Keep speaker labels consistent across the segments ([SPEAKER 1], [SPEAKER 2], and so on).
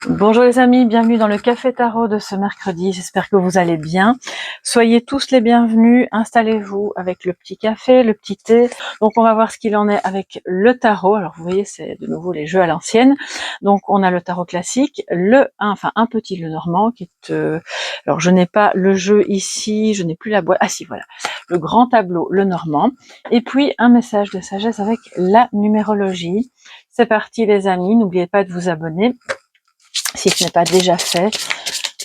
[SPEAKER 1] Bonjour les amis, bienvenue dans le Café Tarot de ce mercredi, j'espère que vous allez bien. Soyez tous les bienvenus, installez-vous avec le petit café, le petit thé. Donc on va voir ce qu'il en est avec le tarot. Alors vous voyez, c'est de nouveau les jeux à l'ancienne. Donc on a le tarot classique, un petit le normand qui est... alors je n'ai pas le jeu ici, je n'ai plus la boîte. Ah si, voilà, le grand tableau, le normand. Et puis un message de sagesse avec la numérologie. C'est parti les amis, n'oubliez pas de vous abonner si ce n'est pas déjà fait.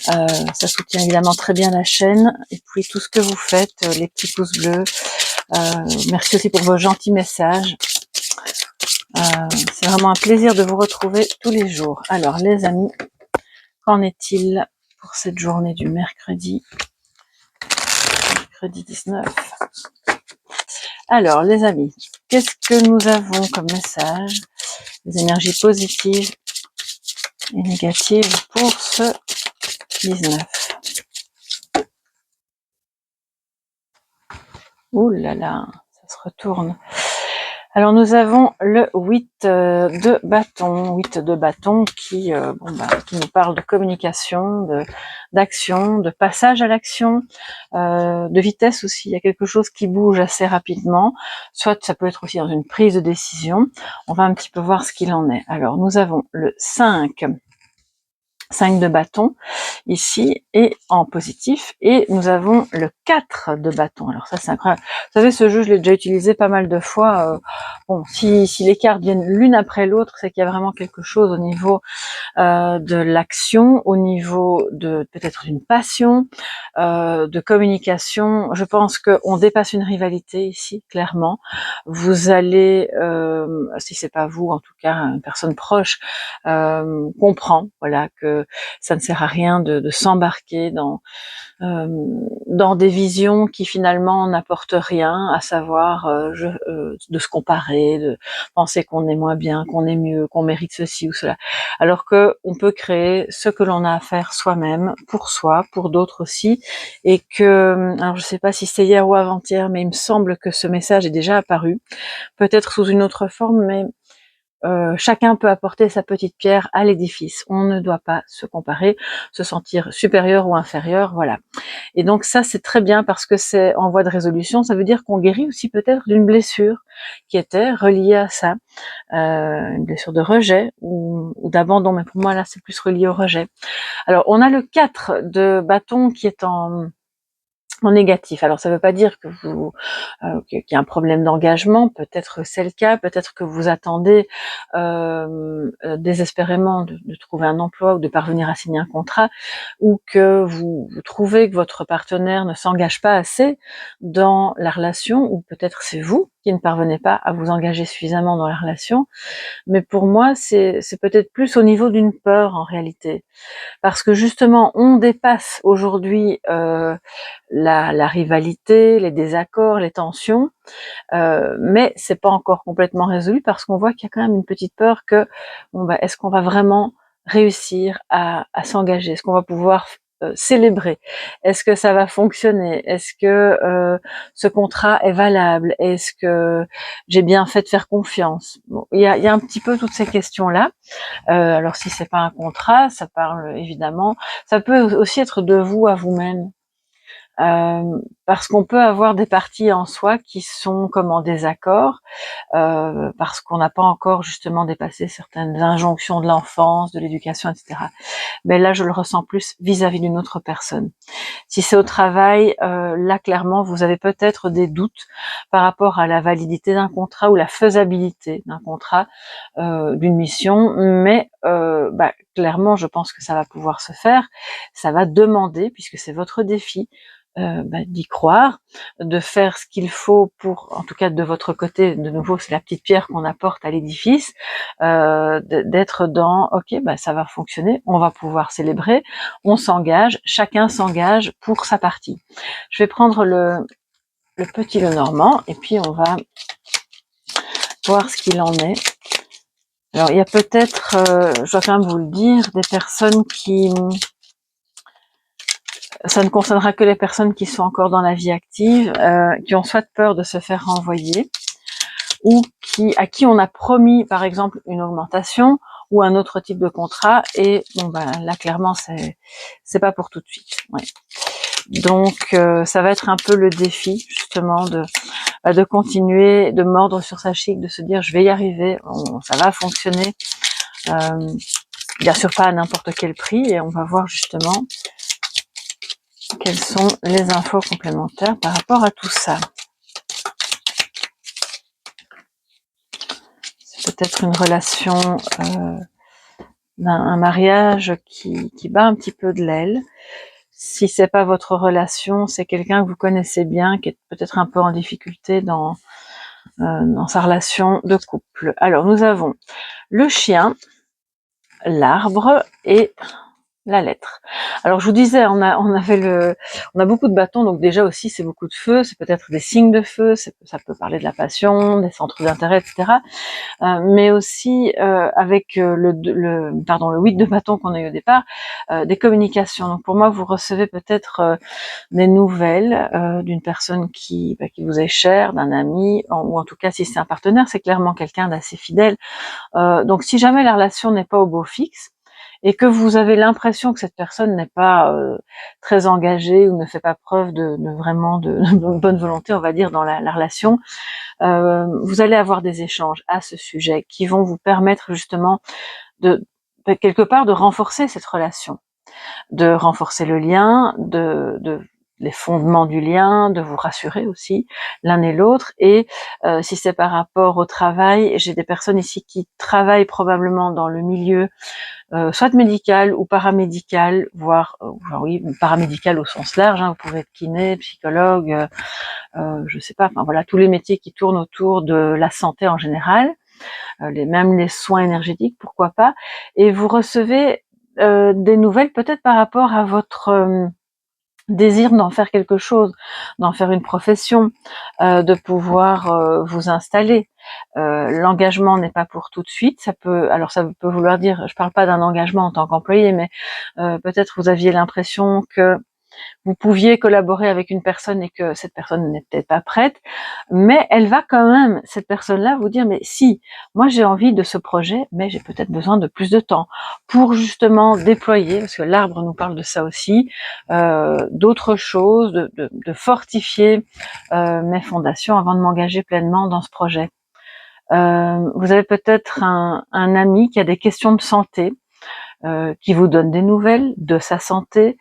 [SPEAKER 1] Ça soutient évidemment très bien la chaîne. Et puis tout ce que vous faites, les petits pouces bleus. Merci aussi pour vos gentils messages. C'est vraiment un plaisir de vous retrouver tous les jours. Alors les amis, qu'en est-il pour cette journée du mercredi 19? Alors les amis, qu'est-ce que nous avons comme message? Les énergies positives et négatives pour ce 19. Ouh là là, ça se retourne. Alors nous avons le 8 de bâton qui nous parle de communication, d'action, de passage à l'action, de vitesse aussi. Il y a quelque chose qui bouge assez rapidement, soit ça peut être aussi dans une prise de décision. On va un petit peu voir ce qu'il en est. Alors nous avons le 5 de bâton ici et en positif, et nous avons le 4 de bâton. Alors ça c'est incroyable. Vous savez, ce jeu je l'ai déjà utilisé pas mal de fois. Bon, si les cartes viennent l'une après l'autre, c'est qu'il y a vraiment quelque chose au niveau de l'action, au niveau de peut-être d'une passion, de communication. Je pense qu'on dépasse une rivalité ici, clairement. Vous allez, si c'est pas vous, en tout cas une personne proche, comprend, voilà, que ça ne sert à rien de s'embarquer dans des visions qui finalement n'apportent rien, à savoir de se comparer, de penser qu'on est moins bien, qu'on est mieux, qu'on mérite ceci ou cela, alors que on peut créer ce que l'on a à faire soi-même, pour soi, pour d'autres aussi, et que, alors je sais pas si c'est hier ou avant-hier, mais il me semble que ce message est déjà apparu, peut-être sous une autre forme, mais chacun peut apporter sa petite pierre à l'édifice. On ne doit pas se comparer, se sentir supérieur ou inférieur, voilà. Et donc ça, c'est très bien parce que c'est en voie de résolution. Ça veut dire qu'on guérit aussi peut-être d'une blessure qui était reliée à ça, une blessure de rejet ou d'abandon. Mais pour moi, là, c'est plus relié au rejet. Alors, on a le 4 de bâton qui est en négatif. Alors ça ne veut pas dire que qu'il y a un problème d'engagement, peut-être c'est le cas, peut-être que vous attendez désespérément de trouver un emploi ou de parvenir à signer un contrat, ou que vous trouvez que votre partenaire ne s'engage pas assez dans la relation, ou peut-être c'est vous qui ne parvenez pas à vous engager suffisamment dans la relation. Mais pour moi, c'est peut-être plus au niveau d'une peur en réalité. Parce que justement, on dépasse aujourd'hui la rivalité, les désaccords, les tensions, mais c'est pas encore complètement résolu parce qu'on voit qu'il y a quand même une petite peur que est-ce qu'on va vraiment réussir à s'engager? Est-ce qu'on va pouvoir célébrer? Est-ce que ça va fonctionner? Est-ce que ce contrat est valable? Est-ce que j'ai bien fait de faire confiance? Bon, il y a un petit peu toutes ces questions-là. Alors si c'est pas un contrat, ça parle évidemment, ça peut aussi être de vous à vous-même. Parce qu'on peut avoir des parties en soi qui sont comme en désaccord, parce qu'on n'a pas encore justement dépassé certaines injonctions de l'enfance, de l'éducation, etc. Mais là, je le ressens plus vis-à-vis d'une autre personne. Si c'est au travail, là clairement, vous avez peut-être des doutes par rapport à la validité d'un contrat ou la faisabilité d'un contrat, d'une mission, mais clairement, je pense que ça va pouvoir se faire. Ça va demander, puisque c'est votre défi, d'y croire, de faire ce qu'il faut pour, en tout cas de votre côté, de nouveau c'est la petite pierre qu'on apporte à l'édifice, d'être dans ok, ça va fonctionner, on va pouvoir célébrer, on s'engage, chacun s'engage pour sa partie. Je vais prendre le petit Lenormand et puis on va voir ce qu'il en est. Alors il y a peut-être, je dois quand même vous le dire, des personnes qui... Ça ne concernera que les personnes qui sont encore dans la vie active, qui ont soit peur de se faire renvoyer, ou à qui on a promis par exemple une augmentation, ou un autre type de contrat. Et bon, ben là, clairement, c'est pas pour tout de suite. Ouais. Donc, ça va être un peu le défi, justement, de continuer, de mordre sur sa chic, de se dire, je vais y arriver, ça va fonctionner. Bien sûr, pas à n'importe quel prix. Et on va voir justement quelles sont les infos complémentaires par rapport à tout ça. C'est peut-être une relation, un mariage qui bat un petit peu de l'aile. Si c'est pas votre relation, c'est quelqu'un que vous connaissez bien, qui est peut-être un peu en difficulté dans sa relation de couple. Alors, nous avons le chien, l'arbre et la lettre. Alors je vous disais, on a beaucoup de bâtons, donc déjà aussi c'est beaucoup de feu, c'est peut-être des signes de feu, ça peut parler de la passion, des centres d'intérêt, etc. Mais aussi avec le 8 de bâton qu'on a eu au départ, des communications. Donc pour moi, vous recevez peut-être des nouvelles d'une personne qui vous est chère, d'un ami, ou en tout cas si c'est un partenaire, c'est clairement quelqu'un d'assez fidèle. Donc si jamais la relation n'est pas au beau fixe, et que vous avez l'impression que cette personne n'est pas très engagée ou ne fait pas preuve de bonne volonté, on va dire, dans la relation, vous allez avoir des échanges à ce sujet qui vont vous permettre justement de quelque part de renforcer cette relation, de renforcer le lien, de les fondements du lien, de vous rassurer aussi l'un et l'autre. Et si c'est par rapport au travail, j'ai des personnes ici qui travaillent probablement dans le milieu soit médical ou paramédical, voire oui, paramédical au sens large, hein, vous pouvez être kiné, psychologue, je sais pas, enfin voilà, tous les métiers qui tournent autour de la santé en général, même les soins énergétiques, pourquoi pas, et vous recevez des nouvelles peut-être par rapport à votre désir d'en faire quelque chose, d'en faire une profession, de pouvoir vous installer. L'engagement n'est pas pour tout de suite. Ça peut vouloir dire, je parle pas d'un engagement en tant qu'employé, mais peut-être vous aviez l'impression que vous pouviez collaborer avec une personne et que cette personne n'est peut-être pas prête, mais elle va quand même, cette personne-là, vous dire, mais si, moi j'ai envie de ce projet, mais j'ai peut-être besoin de plus de temps pour justement déployer, parce que l'arbre nous parle de ça aussi, d'autres choses, de fortifier mes fondations avant de m'engager pleinement dans ce projet. Vous avez peut-être un ami qui a des questions de santé, qui vous donne des nouvelles de sa santé.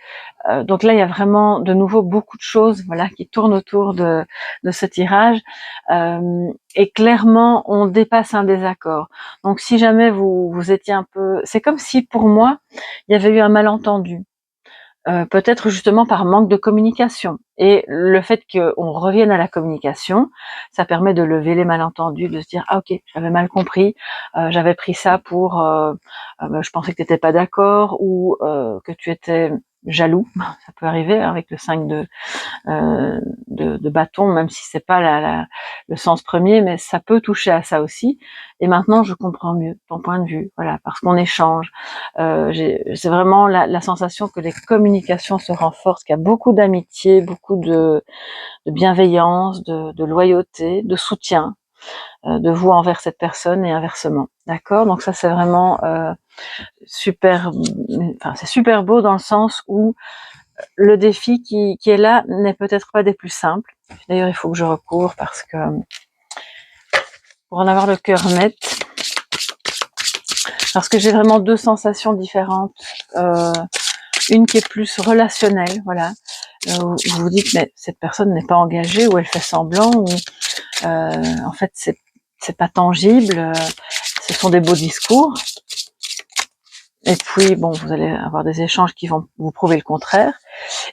[SPEAKER 1] Donc là, il y a vraiment de nouveau beaucoup de choses, voilà, qui tournent autour de ce tirage. Et clairement, on dépasse un désaccord. Donc si jamais vous étiez un peu, c'est comme si pour moi, il y avait eu un malentendu. Peut-être justement par manque de communication. Et le fait qu'on revienne à la communication, ça permet de lever les malentendus, de se dire ah ok, j'avais mal compris, j'avais pris ça pour, je pensais que tu n'étais pas d'accord ou que tu étais jaloux. Ça peut arriver avec le 5 de bâton, même si c'est pas le sens premier, mais ça peut toucher à ça aussi. Et maintenant, je comprends mieux ton point de vue, voilà, parce qu'on échange. C'est vraiment la sensation que les communications se renforcent, qu'il y a beaucoup d'amitié, beaucoup de bienveillance, de loyauté, de soutien de vous envers cette personne et inversement. D'accord? Donc ça, c'est vraiment super. Enfin, c'est super beau dans le sens où le défi qui est là n'est peut-être pas des plus simples. D'ailleurs, il faut que je recours parce que pour en avoir le cœur net, parce que j'ai vraiment deux sensations différentes. Une qui est plus relationnelle, voilà. Vous vous dites mais cette personne n'est pas engagée ou elle fait semblant ou en fait c'est pas tangible. Ce sont des beaux discours. Et puis, bon, vous allez avoir des échanges qui vont vous prouver le contraire.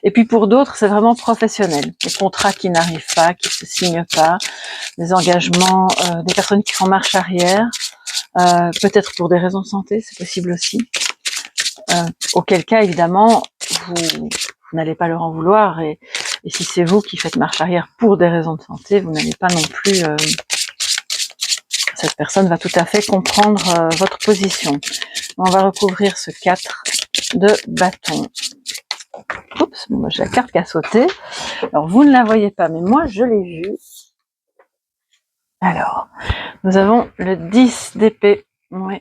[SPEAKER 1] Et puis pour d'autres, c'est vraiment professionnel. Des contrats qui n'arrivent pas, qui se signent pas, des engagements, des personnes qui font marche arrière, peut-être pour des raisons de santé, c'est possible aussi. Auquel cas, évidemment, vous n'allez pas leur en vouloir. Et si c'est vous qui faites marche arrière pour des raisons de santé, vous n'allez pas non plus... cette personne va tout à fait comprendre votre position. On va recouvrir ce 4 de bâton. Oups, moi j'ai la carte qui a sauté. Alors vous ne la voyez pas, mais moi je l'ai vue. Alors, nous avons le 10 d'épée. Oui,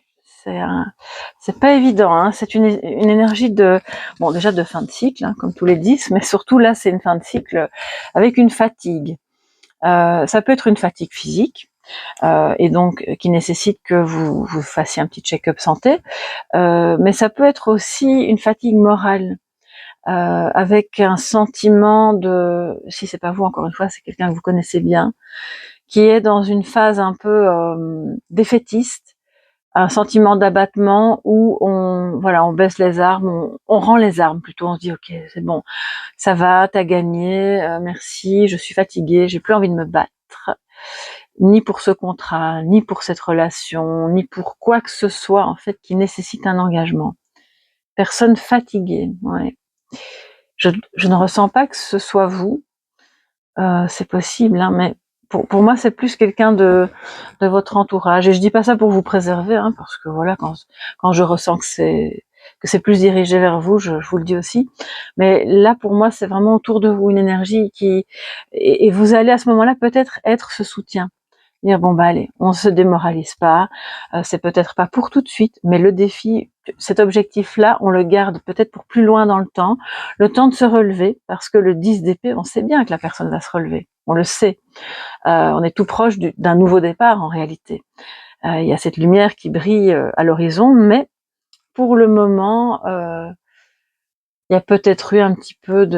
[SPEAKER 1] c'est pas évident, hein. C'est une énergie de, bon, déjà de fin de cycle, hein, comme tous les 10, mais surtout là, c'est une fin de cycle avec une fatigue. Ça peut être une fatigue physique, et donc qui nécessite que vous fassiez un petit check-up santé, mais ça peut être aussi une fatigue morale, avec un sentiment de, si c'est pas vous, encore une fois, c'est quelqu'un que vous connaissez bien, qui est dans une phase un peu défaitiste, un sentiment d'abattement où on baisse les armes, on rend les armes plutôt, on se dit ok, c'est bon, ça va, t'as gagné, merci, je suis fatiguée, j'ai plus envie de me battre, ni pour ce contrat, ni pour cette relation, ni pour quoi que ce soit en fait qui nécessite un engagement. Personne fatiguée, ouais. Je ne ressens pas que ce soit vous, c'est possible, hein, mais pour moi c'est plus quelqu'un de votre entourage. Et je dis pas ça pour vous préserver, hein, parce que voilà, quand je ressens que c'est plus dirigé vers vous, je vous le dis aussi. Mais là pour moi c'est vraiment autour de vous une énergie et vous allez à ce moment-là peut-être être ce soutien. Dire bon bah allez, on se démoralise pas, c'est peut-être pas pour tout de suite, mais le défi, cet objectif-là, on le garde peut-être pour plus loin dans le temps de se relever, parce que le 10 d'épée, on sait bien que la personne va se relever, on le sait, on est tout proche d'un nouveau départ en réalité. Il y a cette lumière qui brille à l'horizon, mais pour le moment, il y a peut-être eu un petit peu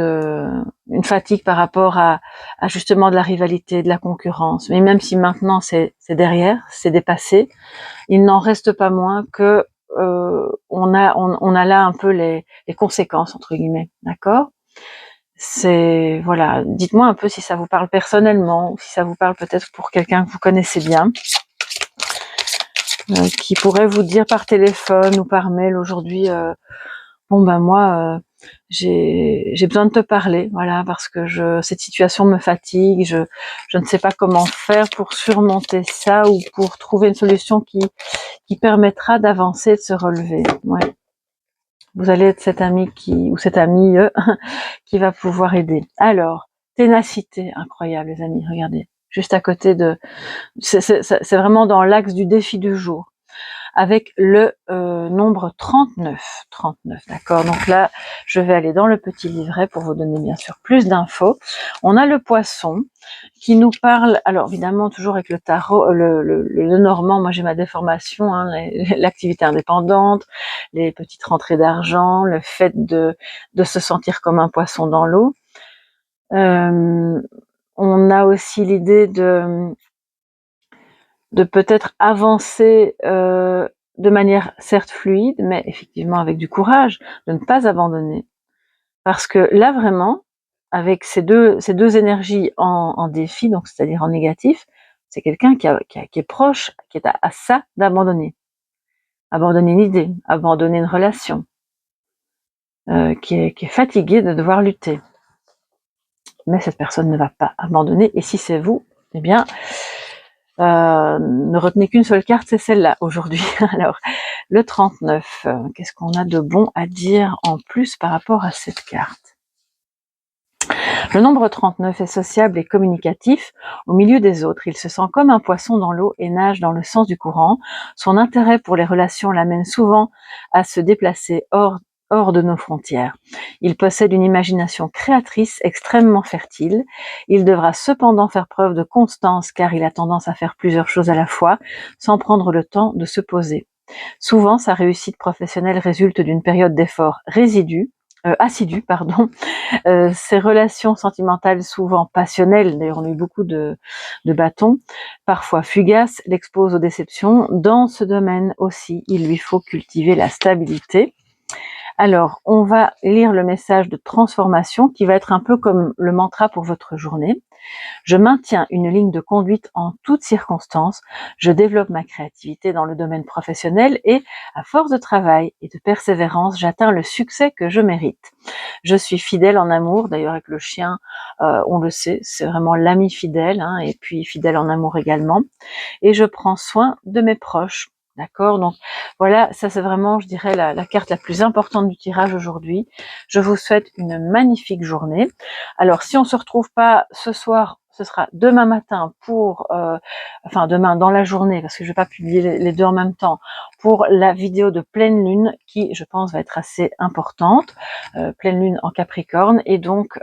[SPEAKER 1] une fatigue par rapport à justement de la rivalité, de la concurrence. Mais même si maintenant c'est derrière, c'est dépassé, il n'en reste pas moins que on a là un peu les conséquences entre guillemets, d'accord? C'est voilà, dites-moi un peu si ça vous parle personnellement, ou si ça vous parle peut-être pour quelqu'un que vous connaissez bien, qui pourrait vous dire par téléphone ou par mail aujourd'hui. Bon ben moi j'ai besoin de te parler, voilà, parce que cette situation me fatigue, je ne sais pas comment faire pour surmonter ça ou pour trouver une solution qui permettra d'avancer, de se relever. Ouais. Vous allez être cet ami ou cette amie qui va pouvoir aider. Alors, ténacité, incroyable les amis, regardez, juste à côté c'est vraiment dans l'axe du défi du jour, avec le nombre 39. 39, d'accord. Donc là, je vais aller dans le petit livret pour vous donner bien sûr plus d'infos. On a le poisson qui nous parle, alors évidemment toujours avec le tarot, le normand, moi j'ai ma déformation, hein, l'activité indépendante, les petites rentrées d'argent, le fait de se sentir comme un poisson dans l'eau. On a aussi l'idée de peut-être avancer de manière certes fluide, mais effectivement avec du courage, de ne pas abandonner. Parce que là vraiment, avec ces deux énergies en défi, donc c'est-à-dire en négatif, c'est quelqu'un qui est proche, qui est à ça d'abandonner. Abandonner une idée, abandonner une relation, qui est fatigué de devoir lutter. Mais cette personne ne va pas abandonner, et si c'est vous, eh bien, ne retenez qu'une seule carte, c'est celle-là aujourd'hui. Alors, le 39, qu'est-ce qu'on a de bon à dire en plus par rapport à cette carte? Le nombre 39 est sociable et communicatif au milieu des autres. Il se sent comme un poisson dans l'eau et nage dans le sens du courant. Son intérêt pour les relations l'amène souvent à se déplacer hors de nos frontières. Il possède une imagination créatrice extrêmement fertile. Il devra cependant faire preuve de constance car il a tendance à faire plusieurs choses à la fois sans prendre le temps de se poser. Souvent, sa réussite professionnelle résulte d'une période d'effort assidu, ses relations sentimentales souvent passionnelles, d'ailleurs on a eu beaucoup de bâtons, parfois fugaces, l'exposent aux déceptions. Dans ce domaine aussi, il lui faut cultiver la stabilité. Alors, on va lire le message de transformation qui va être un peu comme le mantra pour votre journée. Je maintiens une ligne de conduite en toutes circonstances, je développe ma créativité dans le domaine professionnel et, à force de travail et de persévérance, j'atteins le succès que je mérite. Je suis fidèle en amour, d'ailleurs avec le chien, on le sait, c'est vraiment l'ami fidèle, hein, et puis fidèle en amour également. Et je prends soin de mes proches. D'accord, donc voilà, ça c'est vraiment, je dirais, la carte la plus importante du tirage aujourd'hui. Je vous souhaite une magnifique journée. Alors, si on se retrouve pas ce soir, ce sera demain matin pour, enfin demain dans la journée, parce que je vais pas publier les deux en même temps, pour la vidéo de pleine lune qui, je pense, va être assez importante, pleine lune en Capricorne. Et donc,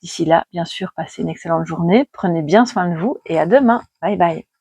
[SPEAKER 1] d'ici là, bien sûr, passez une excellente journée, prenez bien soin de vous et à demain. Bye bye.